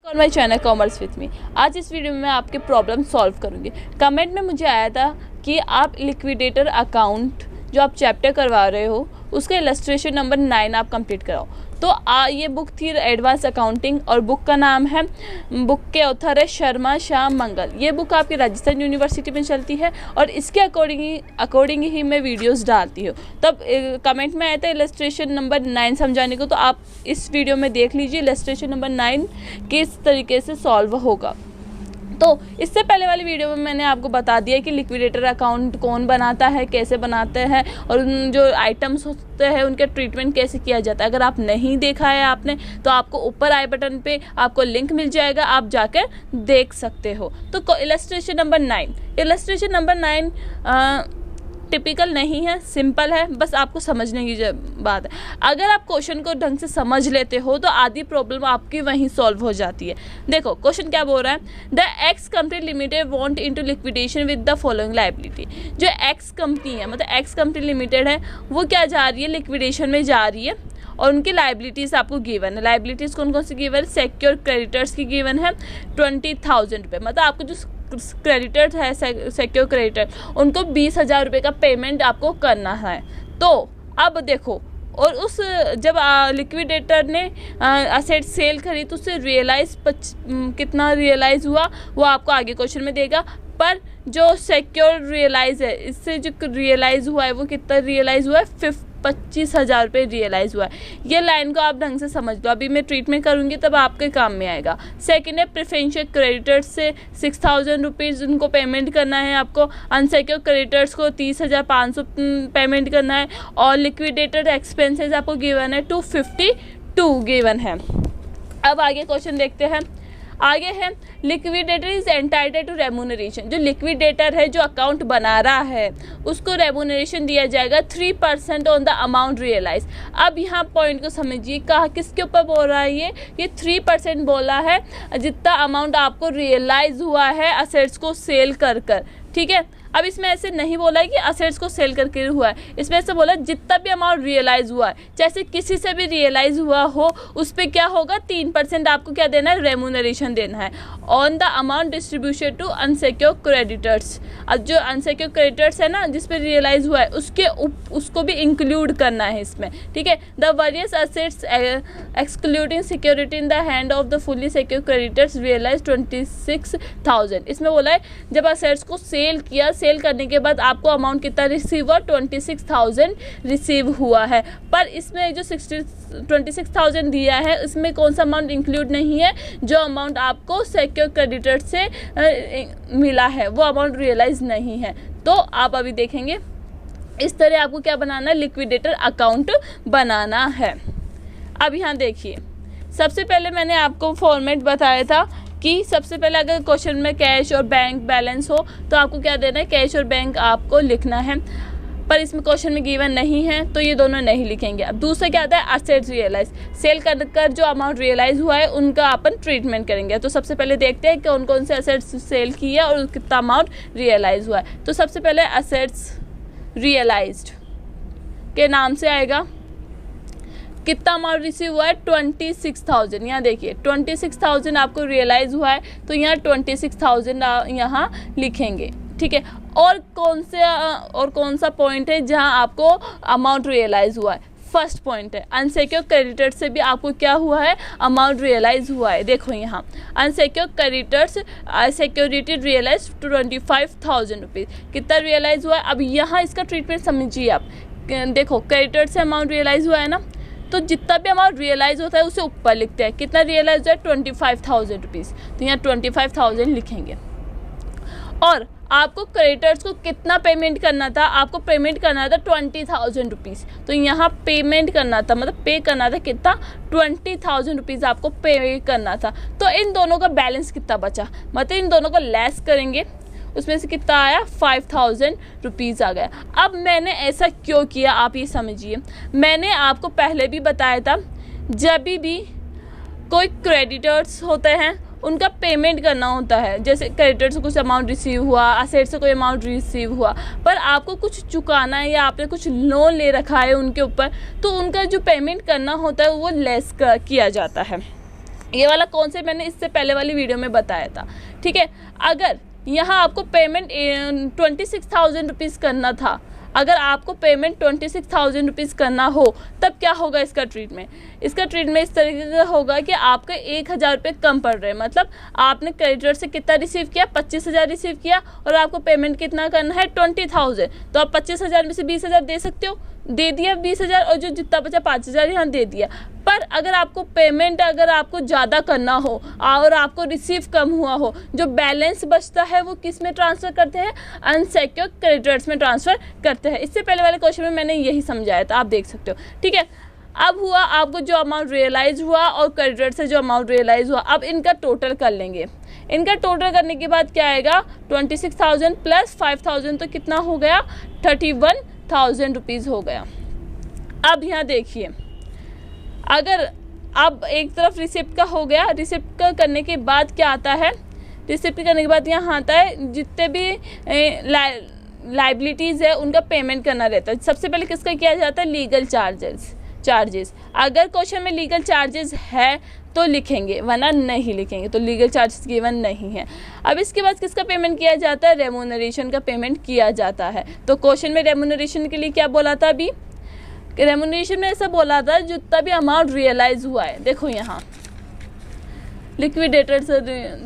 और my channel commerce with me. आज इस वीडियो में मैं आपके प्रॉब्लम सॉल्व करूंगी। कमेंट में मुझे आया था कि आप लिक्विडेटर अकाउंट जो आप चैप्टर करवा रहे हो उसका इलस्ट्रेशन नंबर 9 आप कंप्लीट कराओ। तो ये बुक थी एडवांस अकाउंटिंग और बुक का नाम है, बुक के ऑथर है शर्मा श्याम मंगल। ये बुक आपकी राजस्थान यूनिवर्सिटी में चलती है और इसके अकॉर्डिंग ही मैं वीडियोस डालती हूँ। तब कमेंट में आया था इलस्ट्रेशन नंबर 9 समझाने को, तो आप इस वीडियो में देख लीजिए इलस्ट्रेशन नंबर 9 किस तरीके से सॉल्व होगा। तो इससे पहले वाली वीडियो में मैंने आपको बता दिया कि लिक्विडेटर अकाउंट कौन बनाता है, कैसे बनाते हैं और उन जो आइटम्स होते हैं उनका ट्रीटमेंट कैसे किया जाता है। अगर आप नहीं देखा है आपने तो आपको ऊपर आई बटन पे आपको लिंक मिल जाएगा, आप जाकर देख सकते हो। तो इलस्ट्रेशन नंबर 9 टिपिकल नहीं है, सिंपल है, बस आपको समझने की बात है। अगर आप क्वेश्चन को ढंग से समझ लेते हो तो आधी प्रॉब्लम आपकी वहीं सॉल्व हो जाती है। देखो क्वेश्चन क्या बोल रहा है, the x company limited want into liquidation with the following liability. जो एक्स कंपनी है, मतलब एक्स कंपनी लिमिटेड है, वो क्या जा रही है, लिक्विडेशन में जा रही है और उनकी लाइबिलिटीज़ आपको गिवन है। लाइबिलिटीज़ कौन कौन सी गिवन है, सिक्योर क्रेडिटर्स की गिवन है 20,000 रुपये। मतलब आपको जो क्रेडिटर है, सिक्योर क्रेडिटर, उनको 20,000 रुपये का पेमेंट आपको करना है। तो अब देखो, और उस जब लिक्विडेटर ने असेट सेल करी तो उससे कितना रियलाइज़ हुआ वो आपको आगे क्वेश्चन में देगा। पर जो सिक्योर रियलाइज़ है, इससे जो रियलाइज़ हुआ है वो कितना रियलाइज़ हुआ है, 25,000 रुपये रियलाइज़ हुआ है। ये लाइन को आप ढंग से समझ लो, अभी मैं ट्रीटमेंट करूँगी तब आपके काम में आएगा। सेकंड है प्रेफरेंशियल क्रेडिटर्स से 6,000 रुपीज़ उनको पेमेंट करना है आपको। अनसिक्योर क्रेडिटर्स को 30,500 पेमेंट करना है और लिक्विडेटेड एक्सपेंसेस आपको गिवन है 252 गिवन है। अब आगे क्वेश्चन देखते हैं। आगे है liquidator is entitled to remuneration. जो लिक्विडेटर है, जो अकाउंट बना रहा है, उसको रेम्यूनरेशन दिया जाएगा 3% ऑन द अमाउंट रियलाइज। अब यहाँ पॉइंट को समझिए, कहा किसके ऊपर बोल रहा है, ये 3% बोला है जितना अमाउंट आपको रियलाइज हुआ है असेट्स को सेल कर। ठीक है, अब इसमें ऐसे नहीं बोला है कि असेट्स को सेल करके हुआ है, इसमें ऐसे बोला जितना भी अमाउंट रियलाइज हुआ है, जैसे किसी से भी रियलाइज हुआ हो उस पर क्या होगा, 3% आपको क्या देना है, रेम्यूनरेशन देना है on the amount distribution to unsecure creditors. अब जो अनसिक्योर क्रेडिटर्स है ना, जिस पे रियलाइज हुआ है, उसको भी इंक्लूड करना है इसमें। ठीक है, the various assets excluding security in the hand of the fully secure creditors realise 26,000। इसमें बोला है जब असेट्स को सेल किया, सेल करने के बाद आपको अमाउंट कितना रिसीव हुआ, 26,000 रिसीव हुआ है। पर इसमें जो 26,000 दिया है इसमें कौन सा अमाउंट इंक्लूड नहीं है, जो अमाउंट आपको सिक्योर क्रेडिटर से मिला है वो अमाउंट रियलाइज नहीं है। तो आप अभी देखेंगे इस तरह आपको क्या बनाना है, लिक्विडेटर अकाउंट बनाना है। अब यहाँ देखिए, सबसे पहले मैंने आपको फॉर्मेट बताया था कि सबसे पहले अगर क्वेश्चन में कैश और बैंक बैलेंस हो तो आपको क्या देना है, कैश और बैंक आपको लिखना है। पर इसमें क्वेश्चन में गिवन नहीं है तो ये दोनों नहीं लिखेंगे। अब दूसरा क्या आता है, असेट्स रियलाइज। सेल कर जो अमाउंट रियलाइज हुआ है उनका अपन ट्रीटमेंट करेंगे। तो सबसे पहले देखते हैं कौन कौन से असेट्स सेल किया और कितना अमाउंट रियलाइज हुआ है। तो सबसे पहले असेट्स रियलाइज्ड के नाम से आएगा, कितना अमाउंट रिसीव हुआ है, 26,000। यहाँ देखिए 26,000 आपको रियलाइज हुआ है तो यहाँ 26,000 यहाँ लिखेंगे। ठीक है, और कौन सा पॉइंट है जहाँ आपको अमाउंट रियलाइज हुआ है, फर्स्ट पॉइंट है अनसिक्योर क्रेडिटर से भी आपको क्या हुआ है, अमाउंट रियलाइज हुआ है। देखो यहाँ unsecure creditors security realise 25,000 rupees, कितना रियलाइज हुआ है। अब यहाँ इसका ट्रीटमेंट समझिए आप। देखो क्रेडिटर से अमाउंट रियलाइज हुआ है ना, तो जितना भी अमाउंट रियलाइज होता है उसे ऊपर लिखते हैं, कितना रियलाइज हुआ है, 25,000 रुपीज़। तो यहाँ 25,000 लिखेंगे। और आपको क्रेडिटर्स को कितना पेमेंट करना था, आपको पेमेंट करना था 20,000 रुपीज़। तो यहाँ पेमेंट करना था, मतलब पे करना था कितना, 20,000 रुपीज़ आपको पे करना था। तो इन दोनों का बैलेंस कितना बचा, मतलब इन दोनों को लेस करेंगे, उसमें से कितना आया, 5,000 रुपीज़ आ गया। अब मैंने ऐसा क्यों किया आप ये समझिए। मैंने आपको पहले भी बताया था, जब भी कोई क्रेडिटर्स होते हैं उनका पेमेंट करना होता है, जैसे क्रेडिटर से कुछ अमाउंट रिसीव हुआ, असेट से कोई अमाउंट रिसीव हुआ, पर आपको कुछ चुकाना है या आपने कुछ लोन ले रखा है उनके ऊपर, तो उनका जो पेमेंट करना होता है वो लेस किया जाता है। ये वाला कॉन्सेप्ट मैंने इससे पहले वाली वीडियो में बताया था, ठीक है। अगर यहाँ आपको पेमेंट 26,000 रुपीज़ करना था, अगर आपको पेमेंट 26,000 रुपीज़ करना हो, तब क्या होगा इसका ट्रीटमेंट? इसका ट्रीटमेंट इस तरीके का होगा कि आपका 1,000 रुपये कम पड़ रहे हैं। मतलब आपने क्रेडिटर से कितना रिसीव किया? 25,000 रिसीव किया, और आपको पेमेंट कितना करना है? 20,000। तो आप 25,000 में से 20,000 दे सकते हो, दे दिया 20,000, और जो जितना बचा 5,000 यहाँ दे दिया। पर अगर आपको पेमेंट अगर आपको ज़्यादा करना हो और आपको रिसीव कम हुआ हो, जो बैलेंस बचता है वो किस में ट्रांसफ़र करते हैं? अनसिक्योर्ड क्रेडिटर्स में ट्रांसफ़र करते हैं। इससे पहले वाले क्वेश्चन में मैंने यही समझाया था, आप देख सकते हो, ठीक है। अब हुआ आपको जो अमाउंट रियलाइज़ हुआ और क्रेडिटर से जो अमाउंट रियलाइज़ हुआ, अब इनका टोटल कर लेंगे। इनका टोटल करने के बाद क्या आएगा? 26,000 प्लस 5,000 तो कितना हो गया? 31,000 रुपीज़ हो गया। अब यहाँ देखिए, अगर अब एक तरफ रिसिप्ट का हो गया, रिसिप्ट का करने के बाद क्या आता है? रिसिप्ट करने के बाद यहाँ आता है जितने भी लाइबिलिटीज़ है उनका पेमेंट करना रहता है। सबसे पहले किसका किया जाता है? Legal charges. अगर क्वेश्चन में लीगल चार्जेस है तो लिखेंगे, वरना नहीं लिखेंगे। तो लीगल चार्जेस गिवन नहीं है। अब इसके बाद किसका पेमेंट किया जाता है? रेम्यूनरेशन का पेमेंट किया जाता है। तो क्वेश्चन में रेम्यूनरेशन के लिए क्या बोला था? अभी रेम्यूनरेशन में ऐसा बोला था जितना भी अमाउंट रियलाइज हुआ है, देखो यहाँ लिक्विडेटर से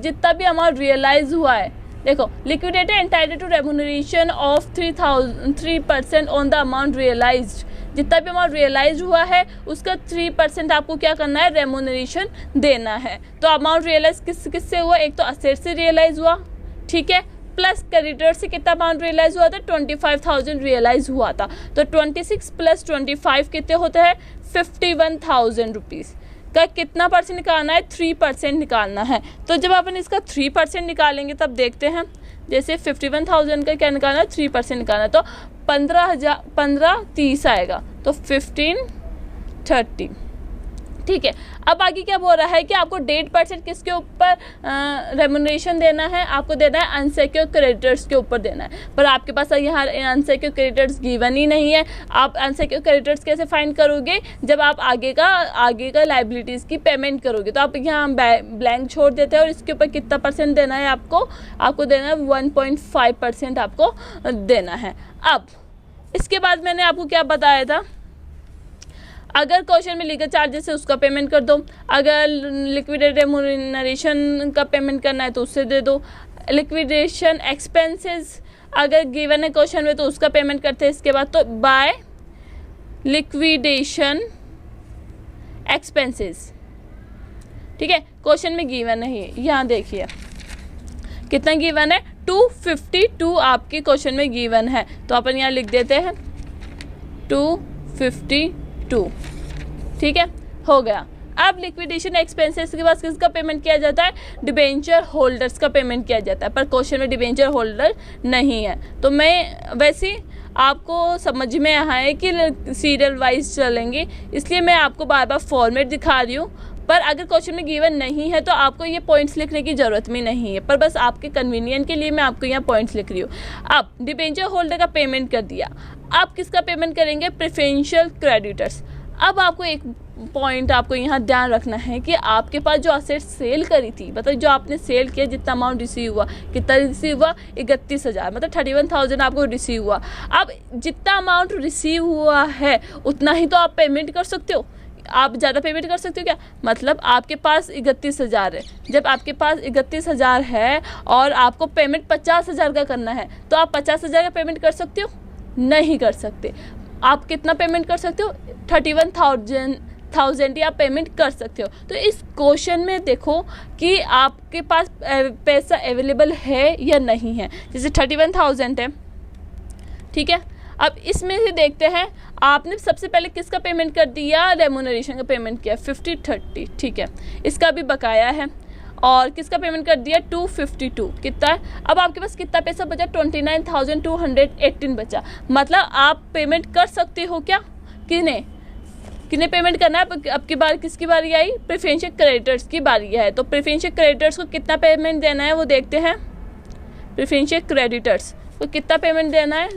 जितना भी अमाउंट रियलाइज हुआ है, देखो liquidator entitled to remuneration of 3% on the amount realised. जितना भी अमाउंट रियलाइज हुआ है उसका 3% आपको क्या करना है? रेम्यूनरेशन देना है। तो अमाउंट रियलाइज किससे हुआ? एक तो असेट से रियलाइज हुआ, ठीक है, प्लस क्रेडिटर से कितना अमाउंट रियलाइज हुआ था? 25,000 रियलाइज हुआ था। तो 26 प्लस 25 कितने होते हैं? 51,000 रुपीज़ का कितना परसेंट निकालना है? 3% निकालना है। तो जब अपन इसका 3% निकालेंगे तब देखते हैं, जैसे 51,000 का क्या निकालना है? 3% निकालना है, तो 15,30 आएगा, तो 1530, ठीक है। अब आगे क्या बोल रहा है कि आपको 1.5% किसके ऊपर रेम्यूनरेशन देना है? आपको देना है अनसिक्योर्ड क्रेडिटर्स के ऊपर देना है। पर आपके पास यहाँ अनसिक्योर्ड क्रेडिटर्स गिवन ही नहीं है। आप अनसिक्योर्ड क्रेडिटर्स कैसे फाइंड करोगे? जब आप आगे का लाइबिलिटीज़ की पेमेंट करोगे। तो आप यहाँ ब्लैंक छोड़ देते हैं, और इसके ऊपर कितना परसेंट देना है आपको देना है 1.5% आपको देना है। अब इसके बाद मैंने आपको क्या बताया था? अगर क्वेश्चन में लीगल चार्जेस है उसका पेमेंट कर दो, अगर लिक्विडेट रेम्यूनरेशन का पेमेंट करना है तो उससे दे दो, लिक्विडेशन एक्सपेंसेस अगर गिवन है क्वेश्चन में तो उसका पेमेंट करते हैं। इसके बाद तो बाय लिक्विडेशन एक्सपेंसेस, ठीक है, क्वेश्चन में गिवन नहीं है। यहाँ देखिए कितना गिवन है? 252 आपके क्वेश्चन में गिवन है, तो अपन यहाँ लिख देते हैं 252, ठीक है, हो गया। अब लिक्विडेशन एक्सपेंसेस के बाद किसका पेमेंट किया जाता है? डिबेंचर होल्डर्स का पेमेंट किया जाता है, पर क्वेश्चन में डिबेंचर होल्डर नहीं है। तो मैं वैसे आपको समझ में आया है कि सीरियल वाइज चलेंगे, इसलिए मैं आपको बार बार फॉर्मेट दिखा रही हूँ। पर अगर क्वेश्चन में गिवन नहीं है तो आपको ये पॉइंट्स लिखने की ज़रूरत भी नहीं है, पर बस आपके कन्वीनियंट के लिए मैं आपको यहाँ पॉइंट्स लिख रही हूँ। अब डिबेंचर होल्डर का पेमेंट कर दिया, अब किसका पेमेंट करेंगे? Preferential creditors. अब आपको एक पॉइंट आपको यहाँ ध्यान रखना है कि आपके पास जो असेट सेल करी थी, मतलब जो आपने सेल किया, जितना अमाउंट रिसीव हुआ, कितना रिसीव हुआ? 31,000, मतलब 31,000 आपको रिसीव हुआ। अब जितना अमाउंट रिसीव हुआ है उतना ही तो आप पेमेंट कर सकते हो। आप ज़्यादा पेमेंट कर सकते हो क्या? मतलब आपके पास 31,000 है, जब आपके पास 31,000 है और आपको पेमेंट 50,000 का करना है, तो आप 50,000 का पेमेंट कर सकते हो? नहीं कर सकते। आप कितना पेमेंट कर सकते हो? 31,000 ही आप पेमेंट कर सकते हो। तो इस क्वेश्चन में देखो कि आपके पास पैसा अवेलेबल है या नहीं है। जैसे 31,000 है, ठीक है। अब इसमें से देखते हैं, आपने सबसे पहले किसका पेमेंट कर दिया? रेम्यूनरेशन का पेमेंट किया 50-30, ठीक है, इसका भी बकाया है। और किसका पेमेंट कर दिया? 252, कितना है? अब आपके पास कितना पैसा बचा? 29,218 बचा। मतलब आप पेमेंट कर सकते हो क्या? किन्हें पेमेंट करना है? अब की बार किसकी बारी आई? प्रेफरेंशियल क्रेडिटर्स की बारी है। तो प्रेफरेंशियल क्रेडिटर्स को कितना पेमेंट देना है वो देखते हैं। प्रेफरेंशियल क्रेडिटर्स को कितना पेमेंट देना है?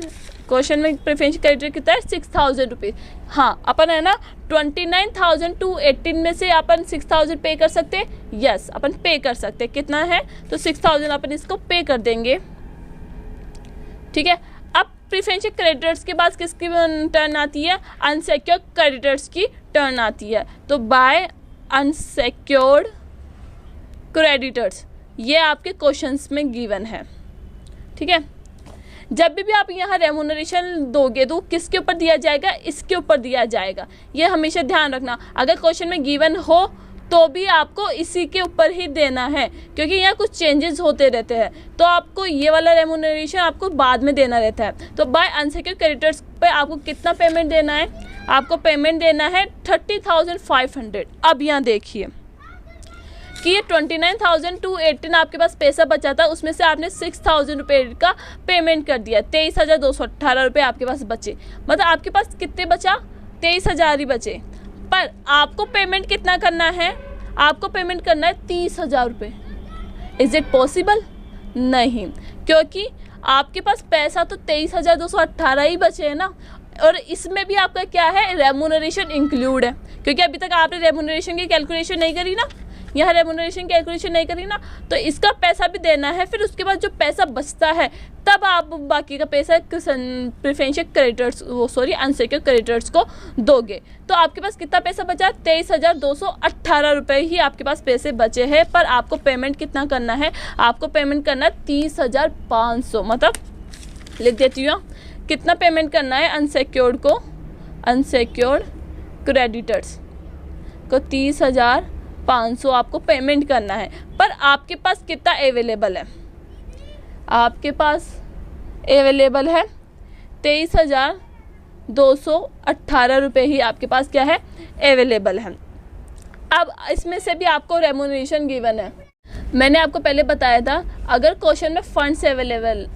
क्वेश्चन में प्रेफरेंशियल क्रेडिटर कितना है 6000 रुपीज़। हाँ, अपन है ना 29,218 में से अपन 6000 पे कर सकते हैं। यस, अपन पे कर सकते हैं। कितना है तो 6000 अपन इसको पे कर देंगे। ठीक है, अब प्रेफरेंशियल क्रेडिटर्स के बाद किसकी टर्न आती है? अनसेक्योर्ड क्रेडिटर्स की टर्न आती है। तो बाय अनसेक्योर्ड क्रेडिटर्स, ये आपके क्वेश्चंस में गिवन है। ठीक है, जब भी आप यहाँ रेम्यूनरेशन दोगे तो किसके ऊपर दिया जाएगा? इसके ऊपर दिया जाएगा। ये हमेशा ध्यान रखना, अगर क्वेश्चन में गिवन हो तो भी आपको इसी के ऊपर ही देना है, क्योंकि यहाँ कुछ चेंजेस होते रहते हैं, तो आपको ये वाला रेम्यूनरेशन आपको बाद में देना रहता है। तो बाय अनसेक्योर्ड क्रेडिटर्स पे आपको कितना पेमेंट देना है? आपको पेमेंट देना है 30,500। अब यहाँ देखिए कि ये 29,218 आपके पास पैसा बचा था, उसमें से आपने 6,000 रुपये का पेमेंट कर दिया। 23,218 रुपये आपके पास बचे। मतलब आपके पास कितने बचा? 23,000 ही बचे। पर आपको पेमेंट कितना करना है? आपको पेमेंट करना है 30,000 रुपये। Is it possible? नहीं, क्योंकि आपके पास पैसा तो 23,218 ही बचे है ना, और इसमें भी आपका क्या है? रेम्यूनरेशन इंक्लूड है, क्योंकि अभी तक आपने रेम्यूनरेशन की कैलकुलेशन नहीं करी ना, यहाँ रेम्यूनरेशन कैलकुलेशन नहीं करी ना, तो इसका पैसा भी देना है। फिर उसके बाद जो पैसा बचता है तब आप बाकी का पैसा प्रेफरेंशियल क्रेडिटर्स अनसेक्योर्ड क्रेडिटर्स को दोगे। तो आपके पास कितना पैसा बचा? 23,218 रुपये ही आपके पास पैसे बचे हैं। पर आपको पेमेंट कितना करना है? आपको पेमेंट करना है 30,500। मतलब लिख देती हूँ, कितना पेमेंट करना है अनसेक्योर्ड क्रेडिटर्स को 30,500 आपको पेमेंट करना है। पर आपके पास कितना अवेलेबल है? आपके पास अवेलेबल है 23,218 रुपये ही आपके पास क्या है? अवेलेबल है। अब इसमें से भी आपको रेम्यूनरेशन गिवन है। मैंने आपको पहले बताया था, अगर क्वेश्चन में फंड्स अवेलेबल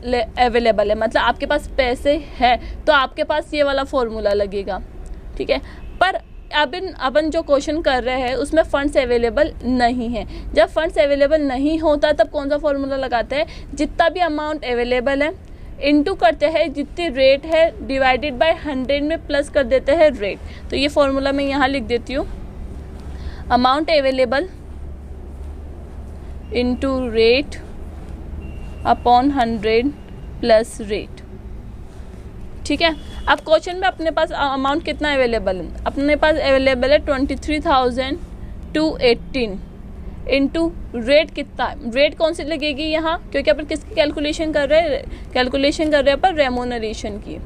है, मतलब आपके पास पैसे हैं, तो आपके पास ये वाला फॉर्मूला लगेगा। ठीक है, पर अपन जो क्वेश्चन कर रहे हैं उसमें फंड्स अवेलेबल नहीं है। जब फंड्स अवेलेबल नहीं होता तब कौन सा फॉर्मूला लगाते हैं? जितना भी अमाउंट अवेलेबल है इनटू करते हैं जितनी रेट है, डिवाइडेड बाय 100 में प्लस कर देते हैं रेट। तो ये फॉर्मूला मैं यहाँ लिख देती हूँ, amount available into rate upon 100 plus rate. ठीक है, अब क्वेश्चन में अपने पास अमाउंट कितना अवेलेबल है? अपने पास अवेलेबल है 23,218 इनटू रेट कितना? रेट कौन सी लगेगी यहाँ? क्योंकि अपन किसकी कैलकुलेशन कर रहे हैं? कैलकुलेशन कर रहे हैं अपन रेम्यूनरेशन की।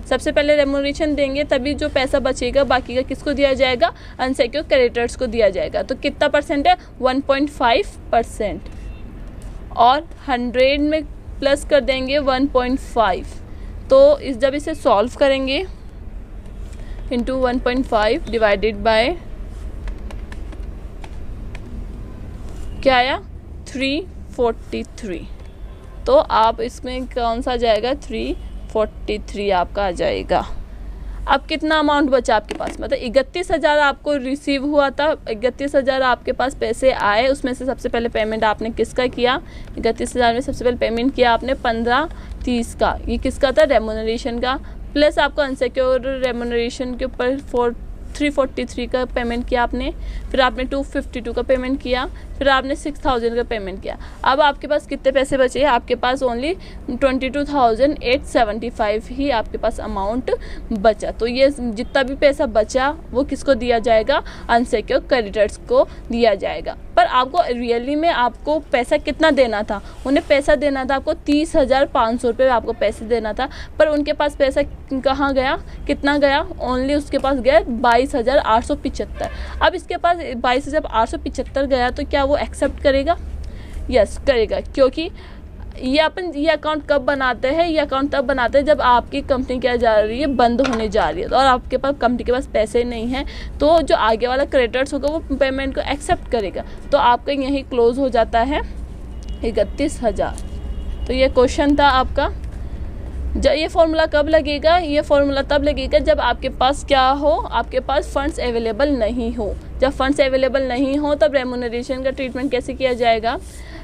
सबसे पहले रेम्यूनरेशन देंगे, तभी जो पैसा बचेगा बाकी का किसको दिया जाएगा? अनसेक्योर्ड क्रेडिटर्स को दिया जाएगा। तो कितना परसेंट है? 1.5%, और 100 में प्लस कर देंगे 1.5। तो जब इसे सॉल्व करेंगे इंटू 1.5 डिवाइडेड बाय क्या आया? 343। तो आप इसमें कौन सा आ जाएगा? 343 आपका आ जाएगा। अब कितना अमाउंट बचा आपके पास? मतलब 31,000 आपको रिसीव हुआ था, 31,000 आपके पास पैसे आए, उसमें से सबसे पहले पेमेंट आपने किसका किया? 31,000 में सबसे पहले पेमेंट किया आपने 1530 का। ये किसका था? रेम्यूनरेशन का। प्लस आपको अनसेक्योर्ड रेम्यूनरेशन के ऊपर 343 का पेमेंट किया आपने, फिर आपने 252 का पेमेंट किया, फिर आपने 6,000 का पेमेंट किया। अब आपके पास कितने पैसे बचे? आपके पास ओनली 22,875 ही आपके पास अमाउंट बचा। तो ये जितना भी पैसा बचा वो किसको दिया जाएगा? अनसेक्योर्ड क्रेडिटर्स को दिया जाएगा। पर आपको रियली में आपको पैसा कितना देना था? उन्हें पैसा देना था आपको 30,500 रुपये आपको पैसे देना था, पर उनके पास पैसा कहाँ गया? कितना गया? ओनली उसके पास गया 22,875। अब इसके पास 22,875 गया, तो क्या वो एक्सेप्ट करेगा? यस करेगा, क्योंकि ये अकाउंट कब बनाते हैं? ये अकाउंट तब बनाते हैं जब आपकी कंपनी क्या जा रही है? बंद होने जा रही है, और आपके पास कंपनी के पास पैसे नहीं हैं, तो जो आगे वाला क्रेडिटर्स होगा वो पेमेंट को एक्सेप्ट करेगा। तो आपका यही क्लोज हो जाता है 31,000। तो ये क्वेश्चन था आपका। जब ये फॉर्मूला कब लगेगा? ये फॉर्मूला तब लगेगा जब आपके पास क्या हो? आपके पास फंड्स अवेलेबल नहीं हो। जब फंड्स अवेलेबल नहीं हो तब रेम्यूनरेशन का ट्रीटमेंट कैसे किया जाएगा?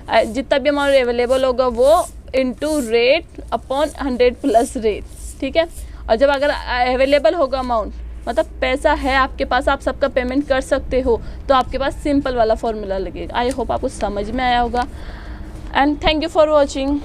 जितना भी अमाउंट अवेलेबल होगा वो into rate upon 100 plus rate. ठीक है। और जब अगर अवेलेबल होगा अमाउंट, मतलब पैसा है आपके पास, आप सबका पेमेंट कर सकते हो, तो आपके पास सिंपल वाला फॉर्मूला लगेगा। आई होप आपको समझ में आया होगा and thank you for watching.